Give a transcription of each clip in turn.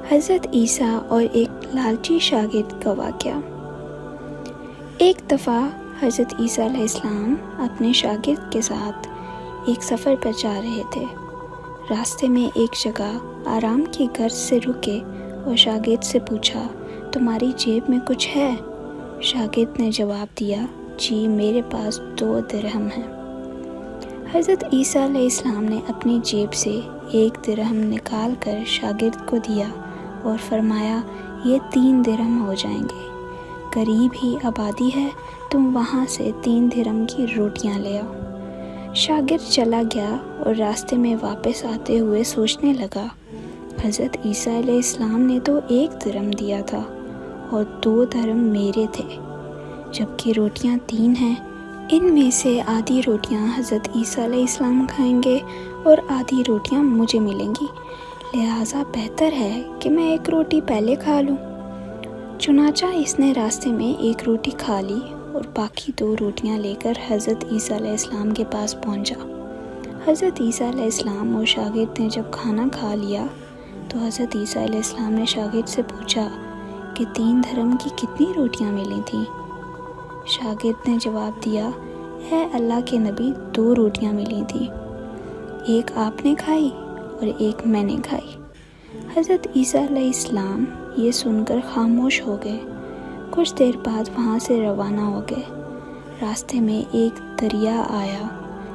حضرت عیسیٰ اور ایک لالچی شاگرد کا واقعہ۔ ایک دفعہ حضرت عیسیٰ علیہ السلام اپنے شاگرد کے ساتھ ایک سفر پر جا رہے تھے۔ راستے میں ایک جگہ آرام کی غرض سے رکے اور شاگرد سے پوچھا، تمہاری جیب میں کچھ ہے؟ شاگرد نے جواب دیا، جی میرے پاس 2 درہم ہیں۔ حضرت عیسیٰ علیہ السلام نے اپنی جیب سے 1 درہم نکال کر شاگرد کو دیا اور فرمایا، یہ 3 درہم ہو جائیں گے، قریب ہی آبادی ہے، تم وہاں سے 3 درہم کی روٹیاں لے آؤ۔ شاگرد چلا گیا اور راستے میں واپس آتے ہوئے سوچنے لگا، حضرت عیسیٰ علیہ السلام نے تو 1 درہم دیا تھا اور 2 درہم میرے تھے، جبکہ روٹیاں 3 ہیں۔ ان میں سے آدھی روٹیاں حضرت عیسیٰ علیہ السلام کھائیں گے اور آدھی روٹیاں مجھے ملیں گی، لہٰذا بہتر ہے کہ میں 1 روٹی پہلے کھا لوں۔ چنانچہ اس نے راستے میں 1 روٹی کھا لی اور باقی 2 روٹیاں لے کر حضرت عیسیٰ علیہ السلام کے پاس پہنچا۔ حضرت عیسیٰ علیہ السلام اور شاگرد نے جب کھانا کھا لیا تو حضرت عیسیٰ علیہ السلام نے شاگرد سے پوچھا کہ 3 درہم کی کتنی روٹیاں ملی تھیں؟ شاگرد نے جواب دیا، اے اللہ کے نبی، 2 روٹیاں ملی تھیں، 1 آپ نے کھائی اور 1 میں نے کھائی۔ حضرت عیسیٰ علیہ السلام یہ سن کر خاموش ہو گئے۔ کچھ دیر بعد وہاں سے روانہ ہو گئے۔ راستے میں ایک دریا آیا۔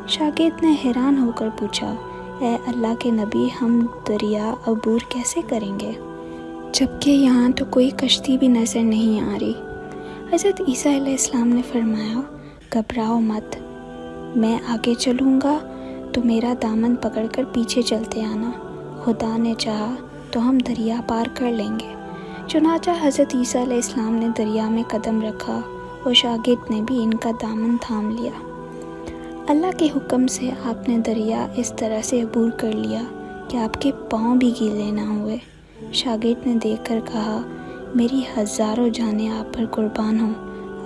شاگرد نے حیران ہو کر پوچھا، اے اللہ کے نبی، ہم دریا عبور کیسے کریں گے، جبکہ یہاں تو کوئی کشتی بھی نظر نہیں آ رہی؟ حضرت عیسیٰ علیہ السلام نے فرمایا، گھبراؤ مت، میں آگے چلوں گا تو میرا دامن پکڑ کر پیچھے چلتے آنا، خدا نے چاہا تو ہم دریا پار کر لیں گے۔ چنانچہ حضرت عیسیٰ علیہ السلام نے دریا میں قدم رکھا اور شاگرد نے بھی ان کا دامن تھام لیا۔ اللہ کے حکم سے آپ نے دریا اس طرح سے عبور کر لیا کہ آپ کے پاؤں بھی گیلے نہ ہوئے۔ شاگرد نے دیکھ کر کہا، میری ہزاروں جانیں آپ پر قربان ہوں،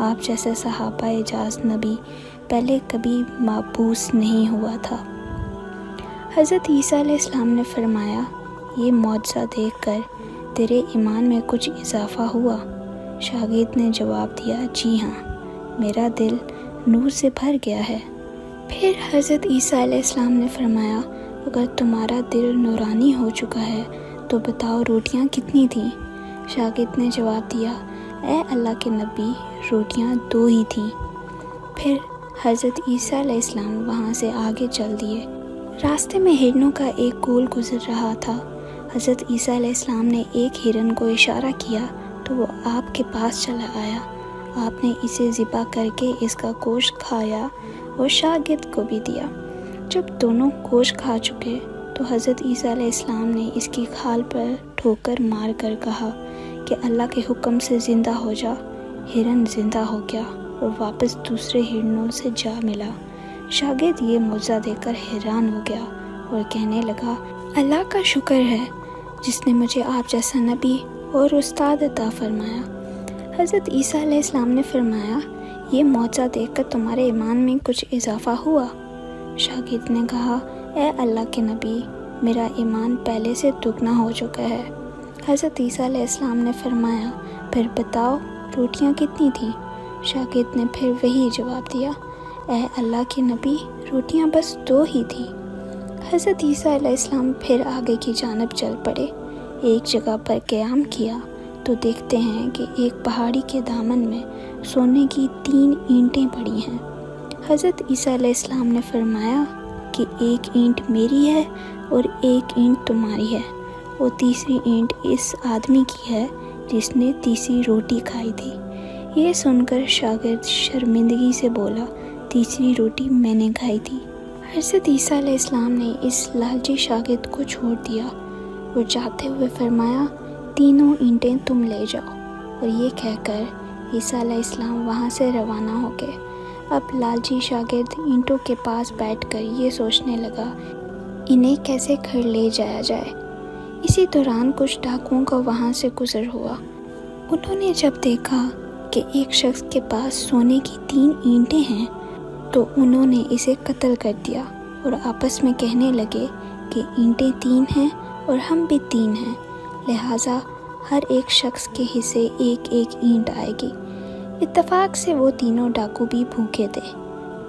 آپ جیسا صحابہ اعجاز نبی پہلے کبھی مبعوث نہیں ہوا تھا۔ حضرت عیسیٰ علیہ السلام نے فرمایا، یہ معجزہ دیکھ کر تیرے ایمان میں کچھ اضافہ ہوا؟ شاگرد نے جواب دیا، جی ہاں، میرا دل نور سے بھر گیا ہے۔ پھر حضرت عیسیٰ علیہ السلام نے فرمایا، اگر تمہارا دل نورانی ہو چکا ہے تو بتاؤ روٹیاں کتنی تھیں؟ شاگرد نے جواب دیا، اے اللہ کے نبی، روٹیاں 2 ہی تھیں۔ پھر حضرت عیسیٰ علیہ السلام وہاں سے آگے چل دیے۔ راستے میں ہرنوں کا ایک گول گزر رہا تھا۔ حضرت عیسیٰ علیہ السلام نے ایک ہرن کو اشارہ کیا تو وہ آپ کے پاس چلا آیا۔ آپ نے اسے ذبح کر کے اس کا گوشت کھایا اور شاگرد کو بھی دیا۔ جب دونوں گوشت کھا چکے تو حضرت عیسیٰ علیہ السلام نے اس کی کھال پر ٹھوکر مار کر کہا کہ اللہ کے حکم سے زندہ ہو جا۔ ہرن زندہ ہو گیا اور واپس دوسرے ہرنوں سے جا ملا۔ شاگرد یہ معجزہ دیکھ کر حیران ہو گیا اور کہنے لگا، اللہ کا شکر ہے جس نے مجھے آپ جیسا نبی اور استاد عطا فرمایا۔ حضرت عیسیٰ علیہ السلام نے فرمایا، یہ معجزہ دیکھ کر تمہارے ایمان میں کچھ اضافہ ہوا؟ شاگرد نے کہا، اے اللہ کے نبی، میرا ایمان پہلے سے دگنا ہو چکا ہے۔ حضرت عیسیٰ علیہ السلام نے فرمایا، پھر بتاؤ روٹیاں کتنی تھیں؟ شاگرد نے پھر وہی جواب دیا، اے اللہ کے نبی، روٹیاں بس 2 ہی تھیں۔ حضرت عیسیٰ علیہ السلام پھر آگے کی جانب چل پڑے۔ ایک جگہ پر قیام کیا تو دیکھتے ہیں کہ ایک پہاڑی کے دامن میں سونے کی 3 اینٹیں پڑی ہیں۔ حضرت عیسیٰ علیہ السلام نے فرمایا کہ 1 اینٹ میری ہے اور 1 اینٹ تمہاری ہے، اور تیسری اینٹ اس آدمی کی ہے جس نے تیسری روٹی کھائی تھی۔ یہ سن کر شاگرد شرمندگی سے بولا، تیسری روٹی میں نے کھائی تھی۔ حضرت عیسیٰ علیہ السلام نے اس لالچی شاگرد کو چھوڑ دیا اور جاتے ہوئے فرمایا، 3 اینٹیں تم لے جاؤ، اور یہ کہہ کر عیسیٰ علیہ السلام وہاں سے روانہ ہو گئے۔ اب لالچی شاگرد اینٹوں کے پاس بیٹھ کر یہ سوچنے لگا، انہیں کیسے گھر لے جایا جائے۔ اسی دوران کچھ ڈاکوؤں کا وہاں سے گزر ہوا۔ انہوں نے جب دیکھا کہ ایک شخص کے پاس سونے کی 3 اینٹیں ہیں تو انہوں نے اسے قتل کر دیا اور آپس میں کہنے لگے کہ اینٹیں 3 ہیں اور ہم بھی 3 ہیں، لہٰذا ہر ایک شخص کے حصے ایک ایک اینٹ آئے گی۔ اتفاق سے وہ تینوں ڈاکو بھی بھوکے تھے۔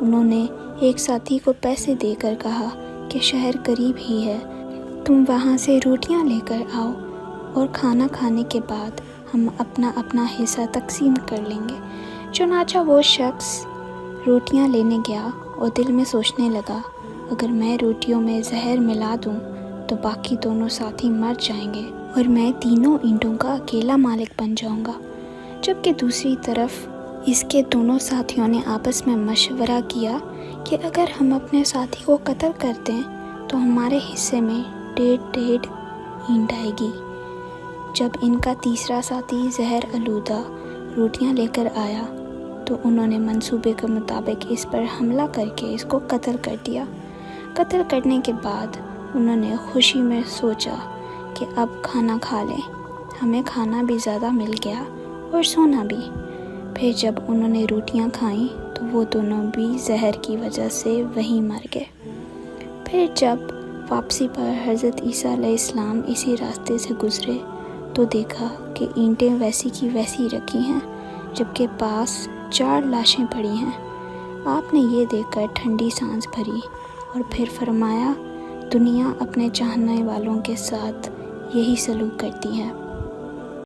انہوں نے ایک ساتھی کو پیسے دے کر کہا کہ شہر قریب ہی ہے، تم وہاں سے روٹیاں لے کر آؤ اور کھانا کھانے کے بعد ہم اپنا اپنا حصہ تقسیم کر لیں گے۔ چنانچہ وہ شخص روٹیاں لینے گیا اور دل میں سوچنے لگا، اگر میں روٹیوں میں زہر ملا دوں تو باقی دونوں ساتھی مر جائیں گے اور میں تینوں اینٹوں کا اکیلا مالک بن جاؤں گا۔ جبکہ دوسری طرف اس کے دونوں ساتھیوں نے آپس میں مشورہ کیا کہ اگر ہم اپنے ساتھی کو قتل کر دیں تو ہمارے حصے میں 1.5 اینٹ آئے گی۔ جب ان کا تیسرا ساتھی زہر آلودہ روٹیاں لے کر آیا تو انہوں نے منصوبے کے مطابق اس پر حملہ کر کے اس کو قتل کر دیا۔ قتل کرنے کے بعد انہوں نے خوشی میں سوچا کہ اب کھانا کھا لیں، ہمیں کھانا بھی زیادہ مل گیا اور سونا بھی۔ پھر جب انہوں نے روٹیاں کھائیں تو وہ دونوں بھی زہر کی وجہ سے وہیں مر گئے۔ پھر جب واپسی پر حضرت عیسیٰ علیہ السلام اسی راستے سے گزرے تو دیکھا کہ اینٹیں ویسی کی ویسی رکھی ہیں، جبکہ پاس 4 لاشیں پڑی ہیں۔ آپ نے یہ دیکھ کر ٹھنڈی سانس بھری اور پھر فرمایا، دنیا اپنے چاہنے والوں کے ساتھ یہی سلوک کرتی ہے۔